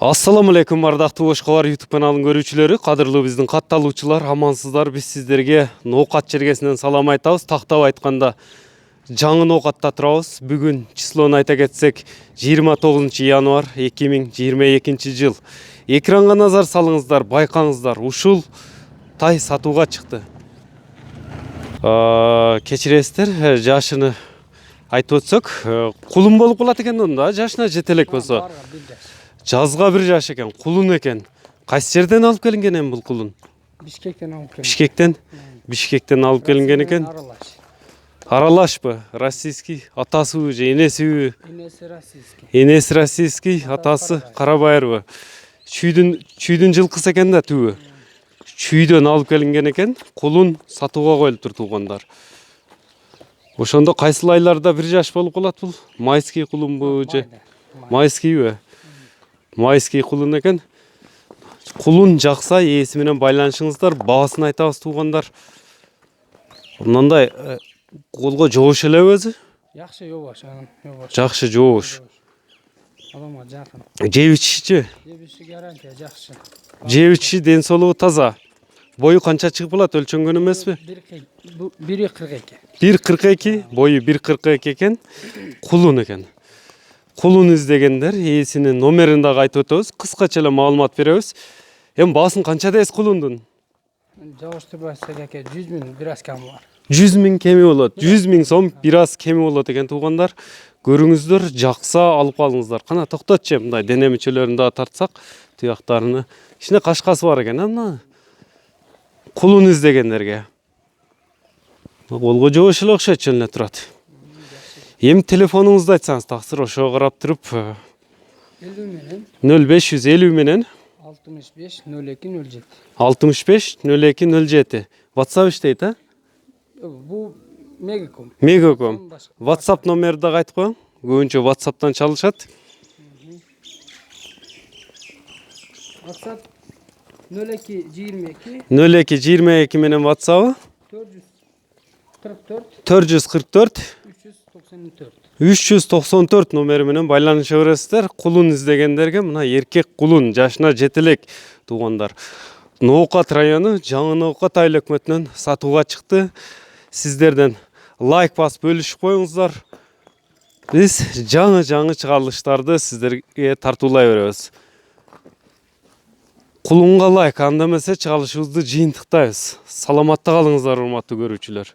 Ассаламу алейкум, ардактуу Бош Кабар YouTube каналынын көрүүчүлөрү, кадырлуу биздин катталуучулар, амансыздар. Биз сиздерге ноокат жергесинен салам айтабыз. Тактап айтканда жаңы ноокатта турабыз. Бүгүн числону айта кетсек 29 январь 2022 жыл. Экранга назар салыңыздар, байкаңыздар. Ушул тай сатууга чыкты. Кечиресиздер, жашыны айтып өтсөк, кулун болуп калат экен да, жашына жете элек болсо. Жазга 1 жаш экен, кулун экен. Кайсы жерден алып келинген эми бул кулун? Бишкектен алып келген. Бишкектен алып келинген экен. Аралашпы? Российский атасыбы же энесиби? Энеси российский. Энеси российский, атасы Карабайырбы? Чүйдүн жылкысы экен да түбү. Чүйдөн алып келинген экен, кулун сатууга коюлуптур туугандар. Ошондо кайсыл айларда 1 жаш болуп калат бул? Майский кулунбу же? Майскийби? Майский кулун экен. Кулун жакса ээси менен байланышыңыздар, баасын айтабыз туугандар. Мындай колго жоош элеби өзү? Жакшы жобош, Жакшы жоош. Адамга жакын. Жебичи? Жебиши гарантия жакшы. Жебичи ден соолугу таза. Бою канча чыгып калат, өлчөнгөн эмеспи? 1.42. 1.42, бою 1.42 экен. Кулун экен. Кулун издегендер, ээсинин номерин дагы айтып өтөбүз. Кыскача эле маалымат беребиз. Эми баасын канча дейсиз кулундун? Жабыштырбаса эке 100 000 бир аз кем бар. 100 000 кеми болот. 100 000 сом бир аз кеми болот экен туугандар. Көрүңүздөр, жакса алып калыңыздар. Кана токтотчу, мындай дене мүчөлөрүн дагы тартсак, туяктарыны. Кичине кашкасы бар экен, мына. Кулун издегендерге. Колго жоош эле окшойт эле турат. Эми телефонуңузду айтсаңыз, таксыр ошого карап туруп 0550 менен 65 02 07. 65 02 07. WhatsApp иштейт, а? Бу Мегаком. Мегаком. WhatsApp номерди дагы айтып коюң. Көбүнчө WhatsApp'тан чалышат. WhatsApp 0222 0222 менен WhatsApp 444 444 394. 394 номери менен байланыша бересиздер. Кулун издегендерге мына эркек кулун жашына жете элек туугандар. Ноокат району жаңы Ноокат айыл өкмөтүнөн сатууга чыкты. Сиздерден лайк басып бөлүшүп коюңуздар. Биз жаңы чыгарылыштарды сиздерге тартуулай беребиз. Кулунга лайк, анда эмесе чыгарылышыбызды жыйынтыктайбыз. Саламатта калыңыздар, урматтуу көрүүчүлөр.